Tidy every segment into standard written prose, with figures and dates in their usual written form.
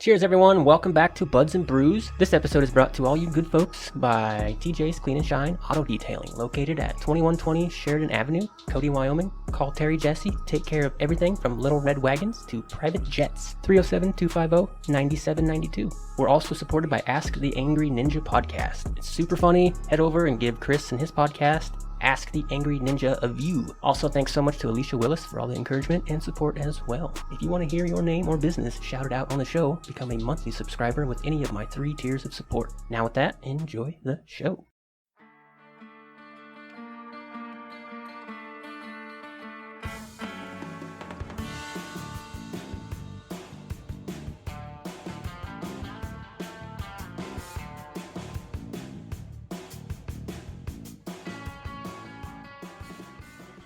Cheers, everyone. Welcome back to Buds and Brews. This episode is brought to all you good folks by TJ's Clean and Shine Auto Detailing, located at 2120 Sheridan Avenue, Cody, Wyoming. Call Terry Jesse. Take care of everything from little red wagons to private jets. 307-250-9792. We're also supported by Ask the Angry Ninja podcast. It's super funny. Head over and give Chris and his podcast Ask the Angry Ninja a view. Also, thanks so much to Alicia Willis for all the encouragement and support as well. If you want to hear your name or business shouted out on the show, become a monthly subscriber with any of my 3 tiers of support. Now with that, enjoy the show.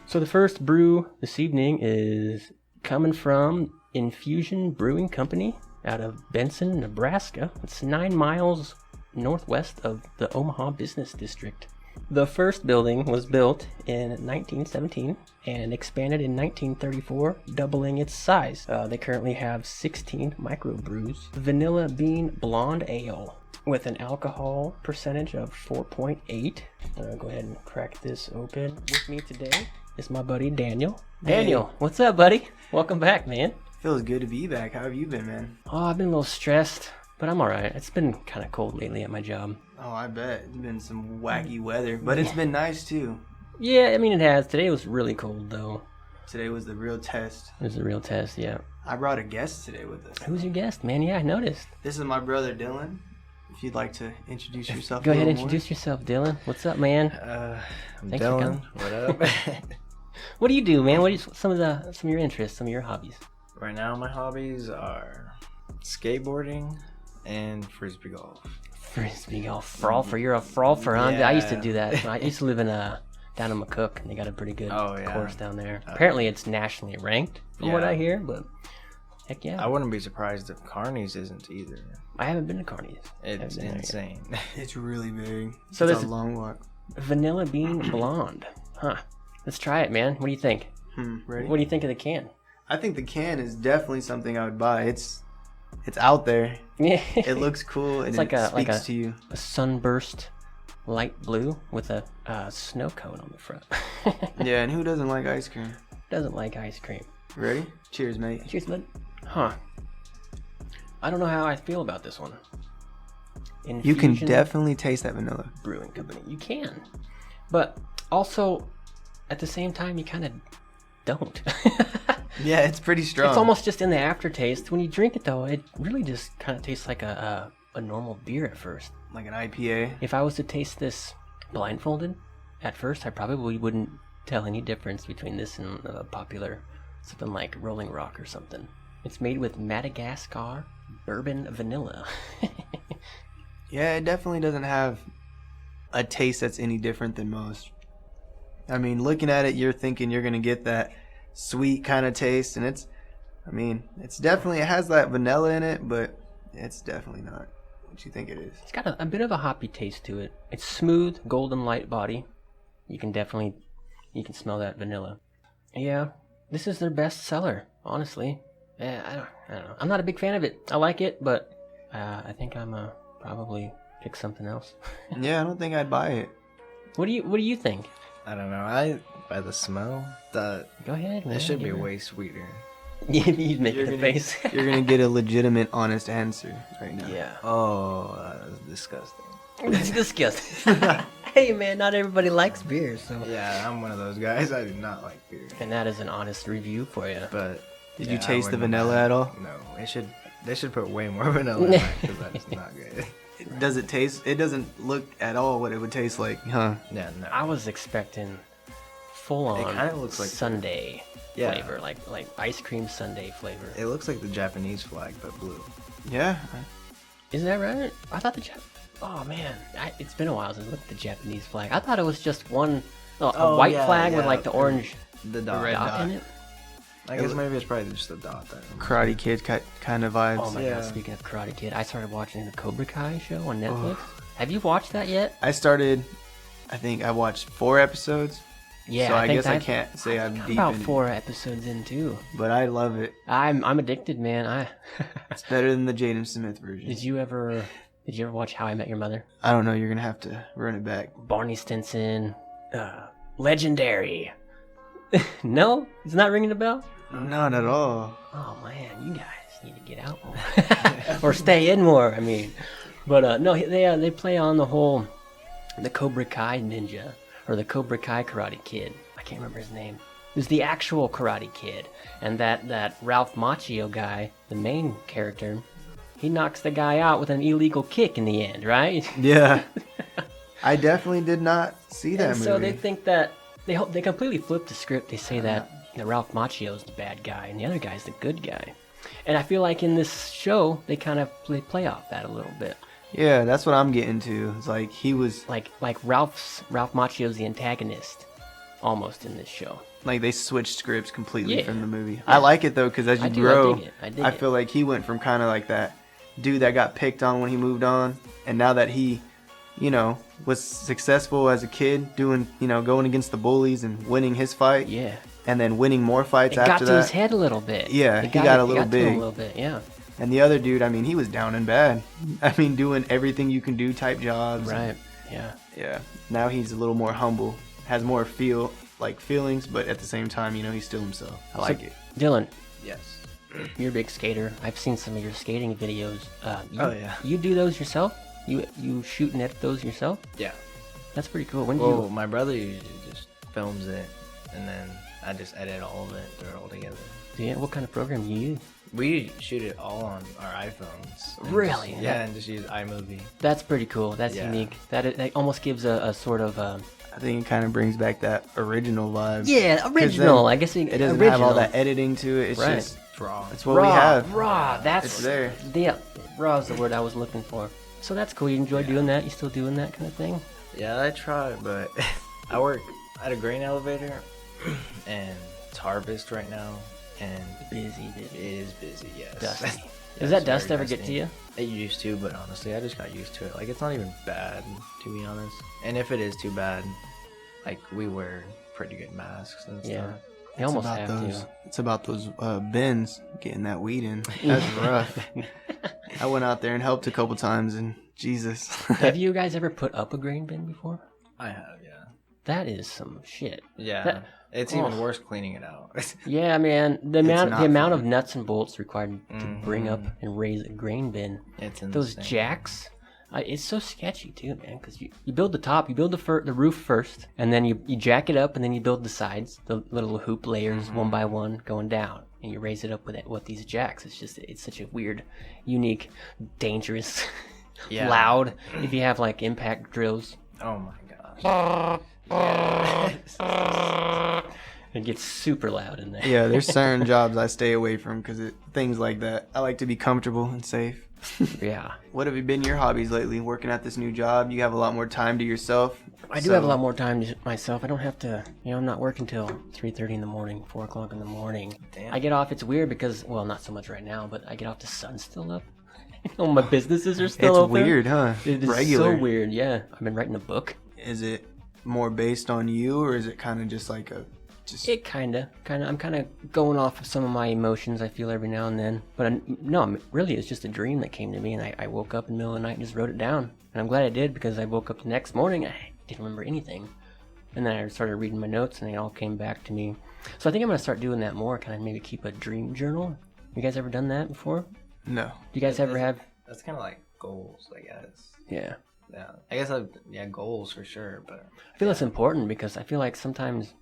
So the first brew this evening is coming from Infusion Brewing Company out of Benson, Nebraska. It's 9 miles northwest of the Omaha Business District. The first building was built in 1917 and expanded in 1934, doubling its size. They currently have 16 microbrews. Vanilla Bean Blonde Ale with an alcohol percentage of 4.8. Go ahead and crack this open. With me today is my buddy Daniel. Daniel, hey. What's up, buddy? Welcome back, man. Feels good to be back. How have you been, man? Oh, I've been a little stressed, but I'm alright. It's been kind of cold lately at my job. Oh, I bet. It's been some wacky weather, but it's been nice too. Yeah, I mean it has. Today was really cold though. Today was the real test. It was the real test, yeah. I brought a guest today with us. Who's your guest, man? Yeah, I noticed. This is my brother Dylan. If you'd like to introduce yourself. Go ahead, introduce yourself, Dylan. What's up, man? I'm Dylan. What up? What do you do, man? What are some of your interests, some of your hobbies? Right now, my hobbies are skateboarding and frisbee golf. Frisbee golf, frolfer. You're a frolfer, huh? Yeah. I used to do that. I used to live in down in McCook, and they got a pretty good course down there. Apparently, it's nationally ranked, from what I hear. But heck yeah, I wouldn't be surprised if Kearney's isn't either. I haven't been to Kearney's. It's insane. It's really big. So it's this a long walk. Vanilla Bean Blonde, huh? Let's try it, man. What do you think? Ready? What do you think of the can? I think the can is definitely something I would buy. It's out there. Yeah. It looks cool and it speaks to you. A sunburst light blue with a snow cone on the front. Yeah, and who doesn't like ice cream? Doesn't like ice cream. Ready? Cheers, mate. Cheers, bud. Huh. I don't know how I feel about this one. Infusion You can definitely taste that vanilla. Brewing Company. You can. But also, at the same time, you kind of don't. Yeah, it's pretty strong. It's almost just in the aftertaste. When you drink it, though, it really just kind of tastes like a normal beer at first. Like an IPA. If I was to taste this blindfolded at first, I probably wouldn't tell any difference between this and a popular something like Rolling Rock or something. It's made with Madagascar bourbon vanilla. Yeah, it definitely doesn't have a taste that's any different than most. I mean, looking at it, you're thinking you're going to get that sweet kind of taste, and it's definitely, it has that vanilla in it, but it's definitely not what you think it is. It's got a bit of a hoppy taste to it. It's smooth, golden light body. You can smell that vanilla. Yeah, this is their best seller, honestly. Yeah, I don't know. I'm not a big fan of it. I like it, but I think I'm probably pick something else. Yeah, I don't think I'd buy it. What do you think? I don't know. By the smell, Go ahead, man. It should be way sweeter. You'd make the face. You're gonna get a legitimate, honest answer right now. Yeah. Oh, that's disgusting. It's disgusting. Hey, man, not everybody likes beer, so. Yeah, I'm one of those guys. I do not like beer. And that is an honest review for you. But did you taste the vanilla at all? No. They should put way more vanilla in that because that's not good. Does it taste? It doesn't look at all what it would taste like, huh? Yeah, no. I was expecting full-on It kind of looks like sundae flavor, like ice cream sundae flavor. It looks like the Japanese flag, but blue. Yeah. Isn't that right? I thought oh man, it's been a while since I looked at the Japanese flag. I thought it was just one a white flag with like the orange the dot, red dot in it. I guess maybe it's probably just a dot. Karate Kid kind of vibes. Oh my god! Speaking of Karate Kid, I started watching the Cobra Kai show on Netflix. Have you watched that yet? I started. I think I watched 4 episodes. Yeah, So I think guess I that- can't say I'm I'm deep about in it. 4 episodes in too. But I love it. I'm addicted, man. It's better than the Jaden Smith version. Did you ever watch How I Met Your Mother? I don't know. You're gonna have to run it back. Barney Stinson, legendary. No, it's not ringing a bell. Not at all. Oh man, you guys need to get out more or stay in more. I mean, but no, they play on the Cobra Kai ninja or the Cobra Kai Karate Kid. I can't remember his name. It was the actual Karate Kid, and that Ralph Macchio guy, the main character, he knocks the guy out with an illegal kick in the end, right? Yeah. I definitely did not see that And movie. so they think that they completely flip the script. They say that Ralph Macchio is the bad guy and the other guy's the good guy. And I feel like in this show they kind of play off that a little bit. Yeah, that's what I'm getting to. It's like he was Like Ralph Macchio's the antagonist, almost in this show. like they switched scripts completely Yeah. from the movie. I like it though because as you I do, grow, I dig it. I feel like he went from kind of like that dude that got picked on when he moved on, and now that he, was successful as a kid, doing, going against the bullies and winning his fight, Yeah, and then winning more fights it got after to his that. head a little bit. Yeah, It he got a it little got to him big. a little bit. Yeah, And the other dude, I mean, he was down and bad. I mean, doing everything you can do type jobs. right. Yeah. Yeah. Now he's a little more humble, has more feelings, but at the same time, he's still himself. I like it. Dylan, Yes. you're a big skater. I've seen some of your skating videos. Oh, yeah. You do those yourself? You shoot and edit those yourself? Yeah. That's pretty cool. When do Well, you? my brother usually just films it, and then I just edit all of it, throw it all together. What kind of program do you use? We shoot it all on our iPhones. and Really? just- yeah, and just use iMovie. That's pretty cool. That's Yeah. unique. That almost gives a sort of I think it kind of brings back that original vibe. original. I guess It doesn't original. have all that editing to it. It's Right. just, Draw. it's what we have. Raw. It's That's there. raw is the word I was looking for. So that's cool. You enjoy doing that? You still doing that kind of thing? Yeah, I try, but I work at a grain elevator, and it's harvest right now, and Busy. it is busy, yes. Dusty. Yes, Does that dust very ever get to dusty. you? It used to, but honestly, I just got used to it. Like, it's not even bad, to be honest. And if it is too bad, like, we wear pretty good masks and Yeah. stuff. You almost about have those. to. It's about those bins getting that weed in. That's rough. I went out there and helped a couple times, and Jesus. Have you guys ever put up a grain bin before? I have, yeah. That is some shit. Yeah. That- It's even oh. worse cleaning it out. Yeah, man. The amount not of fun. nuts and bolts required to bring up and raise a grain bin. It's insane. Those jacks, it's so sketchy too, man. Because you build the top, you build the roof first, and then you jack it up, and then you build the sides, the little hoop layers one by one going down, and you raise it up with these jacks. It's such a weird, unique, dangerous, Yeah. loud. If you have like impact drills, Oh my gosh. Yeah. it gets super loud in there. Yeah, there's certain jobs I stay away from because things like that. I like to be comfortable and safe. Yeah. What have been your hobbies lately? Working at this new job, you have a lot more time to yourself. I do have a lot more time to myself. I don't have to, I'm not working till 3:30 in the morning, 4 o'clock in the morning. Damn. I get off, it's weird because, well, not so much right now, but I get off, the sun's still up. All my businesses are still It's open. weird, huh? It is Regular. so weird, yeah. I've been writing a book. Is it more based on you, or is it kind of just like It I'm kind of going off of some of my emotions I feel every now and then. But no, really, it's just a dream that came to me, and I woke up in the middle of the night and just wrote it down. And I'm glad I did, because I woke up the next morning, I didn't remember anything. And then I started reading my notes, and it all came back to me. So I think I'm going to start doing that more, kind of maybe keep a dream journal. You guys ever done that before? Do no? you guys ever have? That's kind of like goals, I guess. Yeah. Yeah. I guess goals for sure, but I feel that's important, because I feel like sometimes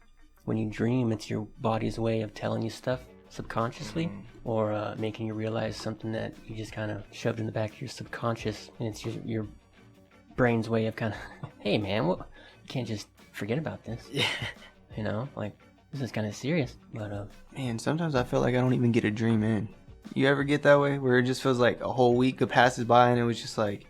when you dream, it's your body's way of telling you stuff subconsciously, or making you realize something that you just kind of shoved in the back of your subconscious, and it's your brain's way of kind of, hey man, you can't just forget about this. yeah. Like, this is kind of serious. But Man, sometimes I feel like I don't even get a dream in. You ever get that way where it just feels like a whole week passes by and it was just like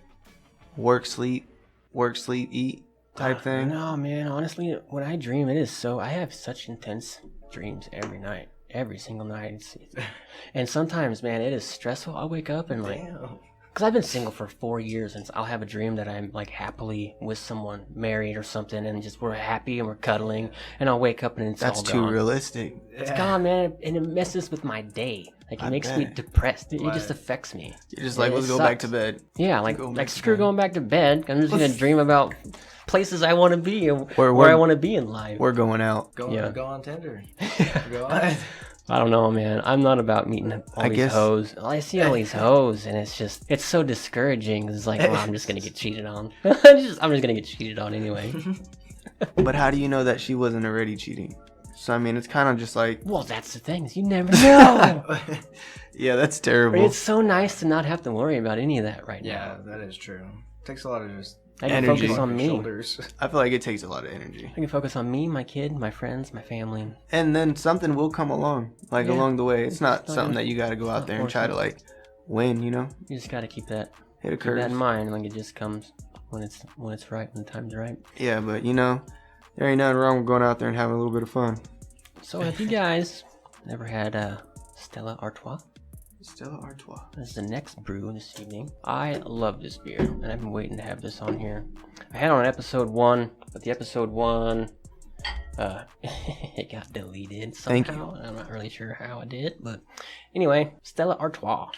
work, sleep, eat type thing? no, man, honestly, when I dream, I have such intense dreams every night. Every single night. And sometimes, man, it is stressful. I'll wake up and like, Damn. Because I've been single for 4 years, and I'll have a dream that I'm like happily with someone, married or something, and just we're happy and we're cuddling, and I'll wake up and it's That's all too gone. realistic. It's gone, man, and it messes with my day. Like it makes me depressed. It just affects me. You're just like, let's go back to bed. Yeah, like screw going back to bed. I'm just gonna dream about places I want to be and where I want to be in life. We're going out. Go on Tinder. Go on. I don't know, man. I'm not about meeting all these hoes. I see all these hoes, and it's so discouraging. It's like, well, I'm just gonna get cheated on. I'm just gonna get cheated on anyway. But how do you know that she wasn't already cheating? So I mean, it's kind of just like. Well, that's the thing. You never know. Yeah, that's terrible. But it's so nice to not have to worry about any of that right now. Yeah, that is true. It takes a lot of just I can energy. focus on me. Shoulders. I feel like it takes a lot of energy. I can focus on me, my kid, my friends, my family. And then something will come along, along the way. It's not something that you got to go out there and try to like win, you know? You just got to keep that It keep that in occurs. mind. Like it just comes when it's right, when the time's right. Yeah, but you know, there ain't nothing wrong with going out there and having a little bit of fun. So have you guys ever had Stella Artois? Stella Artois. This is the next brew this evening. I love this beer, and I've been waiting to have this on here. I had it on episode 1, but the episode 1, it got deleted somehow. Thank you. I'm not really sure how it did, but anyway, Stella Artois,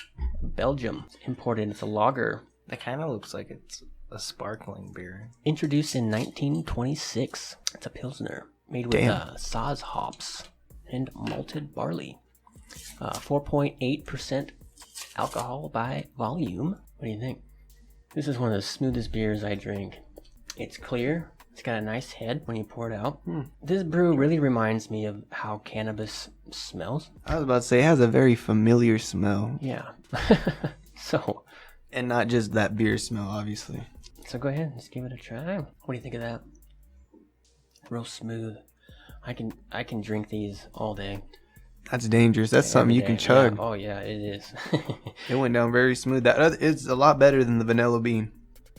Belgium. It's imported. It's a lager. That kind of looks like it's a sparkling beer. Introduced in 1926. It's a Pilsner made with Saaz hops and malted barley. 4.8% alcohol by volume. What do you think? This is one of the smoothest beers I drink. It's clear. It's got a nice head when you pour it out. This brew really reminds me of how cannabis smells. I was about to say, it has a very familiar smell. Yeah. So And not just that beer smell, obviously. go ahead. Let's give it a try. What do you think of that? Real smooth. I can drink these all day. That's dangerous. That's something you can chug. Yeah. Oh yeah, it is. It went down very smooth. It's a lot better than the vanilla bean.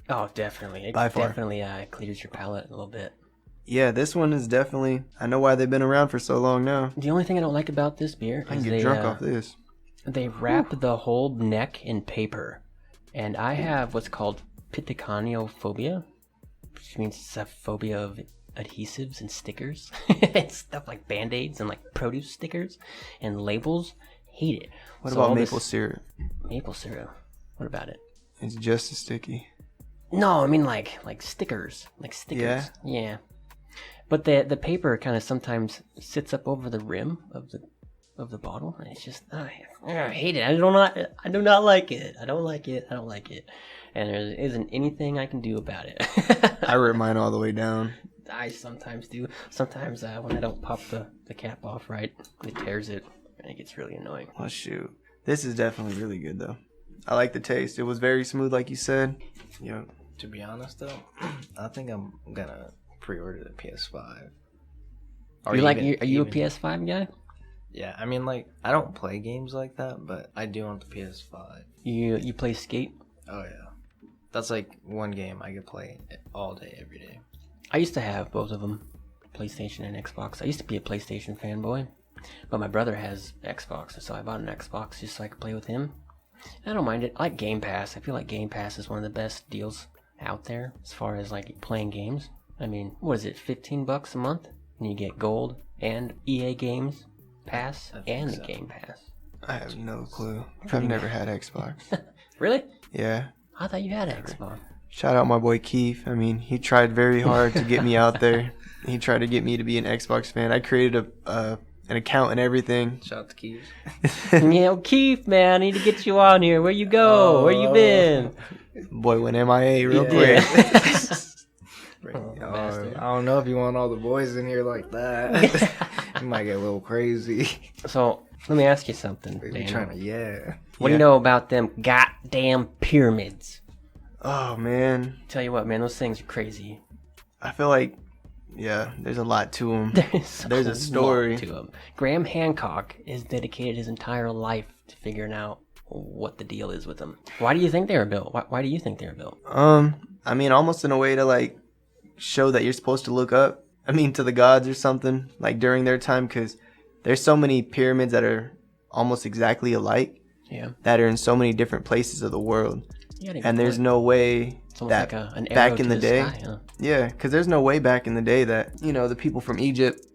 Oh, definitely. It By far. definitely clears your palate a little bit. Yeah, this one is definitely. I know why they've been around for so long now. The only thing I don't like about this beer I is can get drunk off this. they wrap the whole neck in paper, and I have what's called pithecaniophobia, which means it's a phobia of adhesives and stickers and stuff like Band-Aids and like produce stickers and labels. Hate it. What So about all maple this- syrup? Maple syrup. What about it? It's just as sticky. No, I mean like stickers. Like stickers. Yeah? Yeah. But the paper kind of sometimes sits up over the rim of the bottle, and it's just I hate it. I do not like it. I don't like it. And there isn't anything I can do about it. I rip mine all the way down. I sometimes do. Sometimes when I don't pop the cap off right, it tears it, and it gets really annoying. Well, shoot. This is definitely really good, though. I like the taste. It was very smooth, like you said. Yeah. To be honest, though, I think I'm gonna pre-order the PS5. Are you a PS5 guy? Yeah, I mean, like, I don't play games like that, but I do want the PS5. You play Skate? Oh yeah, that's like one game I could play all day, every day. I used to have both of them, PlayStation and Xbox. I used to be a PlayStation fanboy, but my brother has Xbox, so I bought an Xbox just so I could play with him. I don't mind it. I like Game Pass. I feel like Game Pass is one of the best deals out there as far as like playing games. I mean, what is it, $15 a month? And you get Gold and EA Games Pass and the Game Pass. I have no clue. I've never had Xbox. Really? Yeah. I thought you had an Xbox. Shout out my boy Keith. I mean, he tried very hard to get me out there. He tried to get me to be an Xbox fan. I created an account and everything. Shout out to Keys. Keith, man, I need to get you on here. Where you go? Where you been? Boy went MIA real quick. I don't know if you want all the boys in here like that. You might get a little crazy. So, let me ask you something, They be Daniel. trying to, What do you know about them goddamn pyramids? Oh, man. Tell you what, man, those things are crazy. I feel like, yeah, there's a lot to them. There's a lot story. to them. Graham Hancock has dedicated his entire life to figuring out what the deal is with them. Why do you think they were built? Why do you think they were built? I mean, almost in a way to, like, show that you're supposed to look up. I mean, to the gods or something, like, during their time, because there's so many pyramids that are almost exactly alike. Yeah. That are in so many different places of the world. Yeah, and there's no way it's almost that like an arrow back in to the day, sky, huh? yeah, because there's no way back in the day that the people from Egypt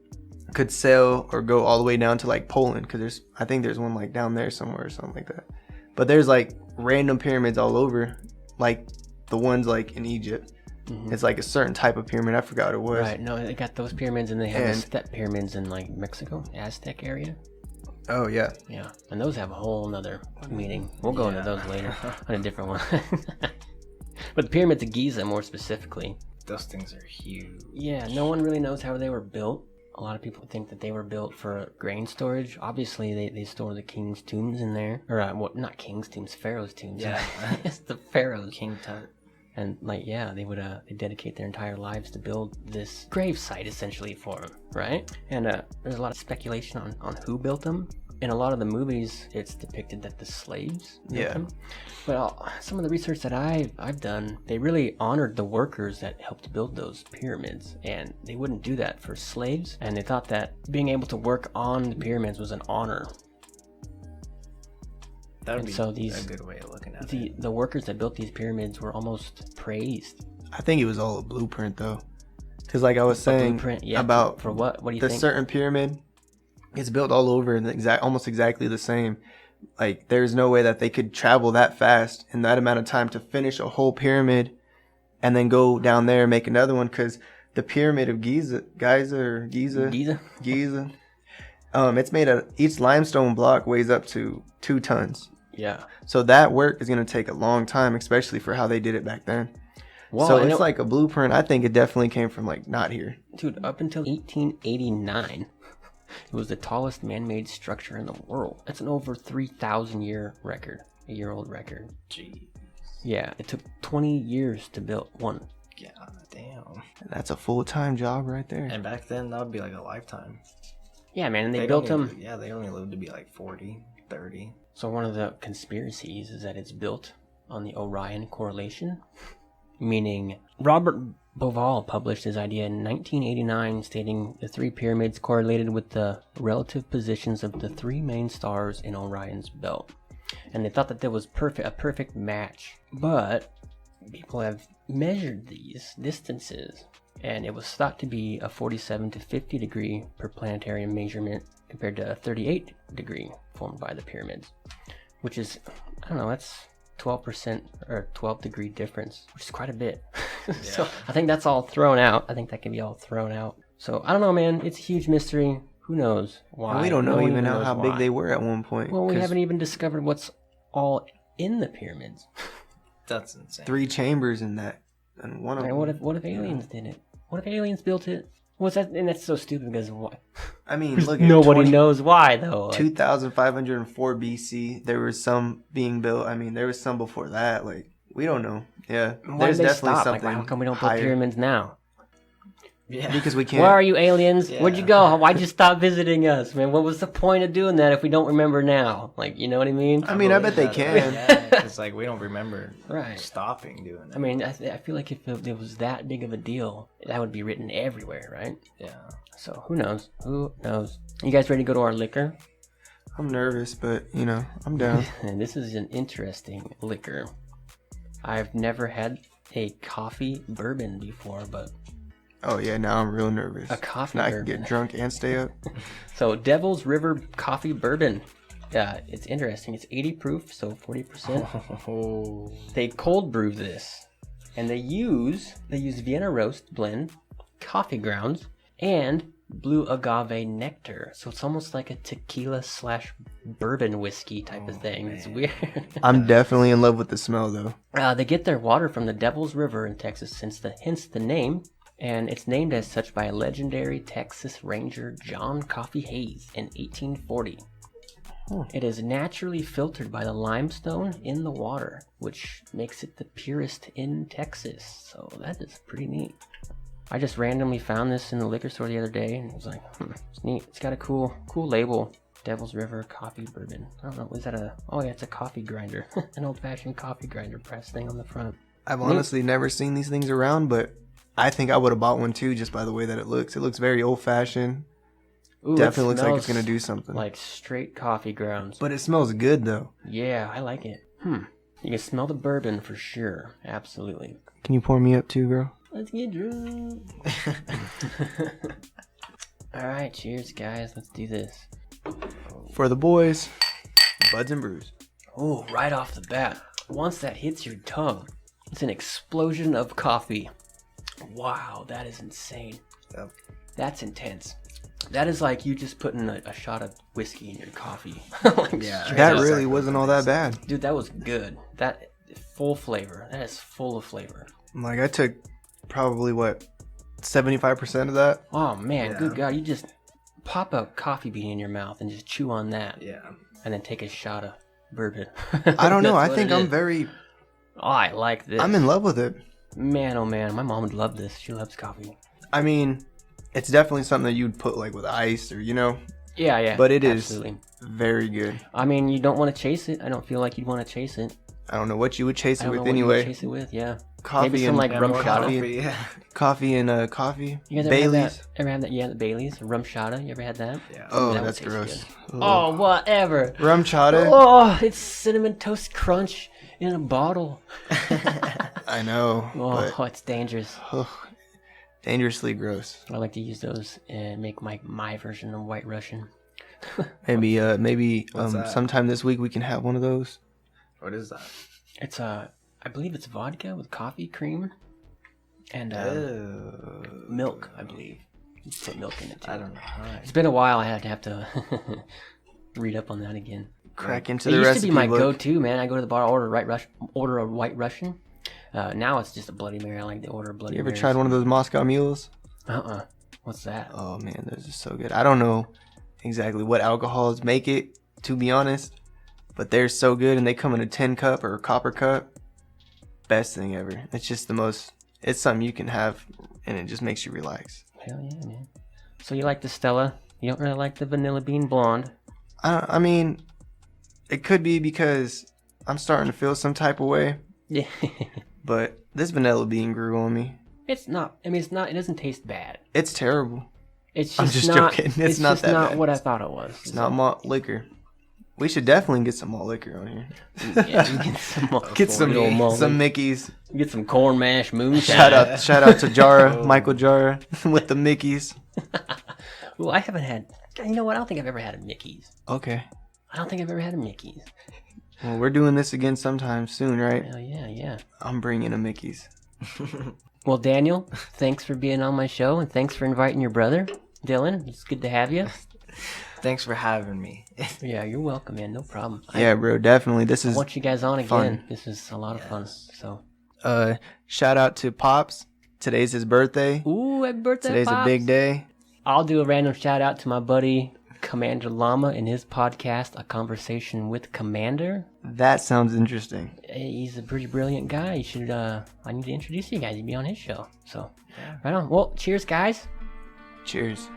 could sail or go all the way down to like Poland, because I think there's one like down there somewhere or something like that. But there's like random pyramids all over, like the ones like in Egypt. Mm-hmm. It's like a certain type of pyramid. I forgot what it was. Right. No, they got those pyramids, and they have the step pyramids in like Mexico, Aztec area. Oh yeah. Yeah, and those have a whole nother meaning. We'll go into those later on a different one. But the pyramids of Giza, more specifically, Those things are huge. yeah, no one really knows how they were built. A lot of people think that they were built for grain storage. Obviously, they store the king's tombs in there, or not king's tombs, pharaoh's tombs. Yeah. It's the pharaoh's. King Tut. And like, yeah, they would they dedicate their entire lives to build this grave site essentially for them, right? And there's a lot of speculation on who built them. In a lot of the movies, it's depicted that the slaves built them. But some of the research that I've done, they really honored the workers that helped build those pyramids, and they wouldn't do that for slaves. And they thought that being able to work on the pyramids was an honor. That would be so a good way of looking at it. The workers that built these pyramids were almost praised. I think it was all a blueprint though, because like I was saying Yeah, about for what? What do you the think? certain pyramid, it's built all over and almost exactly the same. Like there's no way that they could travel that fast in that amount of time to finish a whole pyramid, and then go down there and make another one. Because the pyramid of Giza, it's made of each limestone block weighs up to 2 tons. Yeah. So that work is going to take a long time, especially for how they did it back then. Well, so it's like a blueprint. I think it definitely came from like not here. Dude, up until 1889, it was the tallest man-made structure in the world. That's an over 3,000 year record, a year-old record. Jeez. Yeah, it took 20 years to build one. Yeah, damn. That's a full-time job right there. And back then, that would be like a lifetime. Yeah, man, and they built them. Yeah, they only lived to be like 40, 30. So one of the conspiracies is that it's built on the Orion correlation, meaning Robert Bauval published his idea in 1989, stating the 3 pyramids correlated with the relative positions of the 3 main stars in Orion's belt. And they thought that there was a perfect match. But people have measured these distances, and it was thought to be a 47 to 50 degree per planetarium measurement compared to a 38 degree formed by the pyramids, which is, I don't know, that's 12% or 12 degree difference, which is quite a bit. So I think that's all thrown out. I think that can be all thrown out. So I don't know, man. It's a huge mystery. Who knows why? And we don't know even how big they were at one point. Well, we haven't even discovered what's all in the pyramids. That's insane. 3 chambers in that, and one of them. What if aliens did it? What if aliens built it? What's that? And that's so stupid because why? I mean, look. Nobody knows why though. 2504 BC, there was some being built. I mean, there was some before that. Like we don't know. Yeah, there's definitely something. Like, how come we don't build pyramids now? Yeah, because we can't. Where are you, aliens? Yeah. Where'd you go? Why'd you stop visiting us, man? What was the point of doing that if we don't remember now? Like, you know what I mean? I mean, I bet they can. Yeah, it's like we don't remember stopping doing that. I mean, I feel like if it was that big of a deal, that would be written everywhere, right? Yeah. So who knows? Who knows? You guys ready to go to our liquor? I'm nervous, but I'm down. And this is an interesting liquor. I've never had a coffee bourbon before, but Oh yeah, now I'm real nervous. a coffee Now I bourbon. can get drunk and stay up. So Devil's River Coffee Bourbon. It's interesting. It's 80 proof, so 40%. Oh. They cold brew this, and they use Vienna roast blend, coffee grounds, and blue agave nectar. So it's almost like a tequila / bourbon whiskey type of thing. It's weird. I'm definitely in love with the smell though. They get their water from the Devil's River in Texas, hence the name. And it's named as such by a legendary Texas Ranger John Coffee Hayes in 1840. It is naturally filtered by the limestone in the water, which makes it the purest in Texas. So that is pretty neat. I just randomly found this in the liquor store the other day, and I was like, it's neat. It's got a cool label. Devil's River Coffee Bourbon. I don't know, is that oh yeah, it's a coffee grinder. An old-fashioned coffee grinder press thing on the front. I've honestly never seen these things around, but I think I would have bought one too just by the way that it looks. It looks very old-fashioned. Ooh, Definitely looks like it's going to do something. Like straight coffee grounds. But it smells good though. Yeah, I like it. You can smell the bourbon for sure. Absolutely. Can you pour me up too, girl? Let's get drunk. All right, cheers, guys. Let's do this. For the boys, Buds and Brews. Oh, right off the bat, once that hits your tongue, it's an explosion of coffee. Wow, that is insane. Yep. That's intense. That is like you just putting a shot of whiskey in your coffee. Like, Yeah. straight That up. really wasn't all that bad. Dude, that was good. That full flavor. That is full of flavor. Like, I took probably, 75% of that? Oh, man. Yeah. Good God. You just pop a coffee bean in your mouth and just chew on that. Yeah. And then take a shot of bourbon. I don't know. That's I what think it I'm is. very... Oh, I like this. I'm in love with it. Man, oh, man. My mom would love this. She loves coffee. I mean, it's definitely something that you'd put, like, with ice or, Yeah, yeah. But it is absolutely. very good. I mean, you don't want to chase it. I don't feel like you'd want to chase it. I don't know what you would chase I it don't know with what you would anyway. chase it with, yeah. Coffee Maybe some and like rum more chata. coffee, yeah. coffee and coffee. You guys ever Bailey's. had that? Ever had that? Yeah, the Bailey's, rum chata. You ever had that? Yeah. Oh, That would that's taste gross. good. Oh, whatever. Rum chata. Oh, it's cinnamon toast crunch in a bottle. I know, Oh, but it's dangerous. dangerously gross. I like to use those and make my version of White Russian. Maybe What's that? sometime this week we can have one of those. What is that? It's I believe it's vodka with coffee cream and milk. I believe you put milk in it too. I don't know. It's been a while. I have to read up on that again. Crack into It the used recipe to be my book. go-to, man. I go to the bar, order a White Russian. Now it's just a Bloody Mary. I like to order a Bloody You ever Mary. tried one of those Moscow mules? What's that? Oh man, those are so good. I don't know exactly what alcohols make it, to be honest, but they're so good, and they come in a tin cup or a copper cup. Best thing ever. It's just the most. It's something you can have, and it just makes you relax. Hell yeah, man. So you like the Stella? You don't really like the Vanilla Bean Blonde? I mean, it could be because I'm starting to feel some type of way, Yeah. but this vanilla bean grew on me. It's not. I mean, it's not. It doesn't taste bad. It's terrible. It's just I'm just not. joking. It's not just that not bad. what I thought it was. It's not malt liquor. We should definitely get some malt liquor on here. Yeah, we get some. Get some good old malt liquor. Mickeys. Get some corn mash moonshine. Shout out to Jara, Michael Jara, with the Mickeys. Well, I haven't had. You know what? I don't think I've ever had a Mickey's. Okay. I don't think I've ever had a Mickey's. Well, we're doing this again sometime soon, right? Hell yeah, yeah. I'm bringing a Mickey's. Well, Daniel, thanks for being on my show, and thanks for inviting your brother, Dylan. It's good to have you. Thanks for having me. Yeah, you're welcome, man. No problem. Yeah, bro, definitely. This I is want you guys on again. fun. This is a lot of fun. So, shout out to Pops. Today's his birthday. ooh, happy birthday, Today's Pops. a big day. I'll do a random shout out to my buddy Commander Llama and his podcast, A Conversation with Commander. That sounds interesting. He's a pretty brilliant guy. You should. I need to introduce you guys. You'd be on his show. So, right on. Well, cheers, guys. Cheers.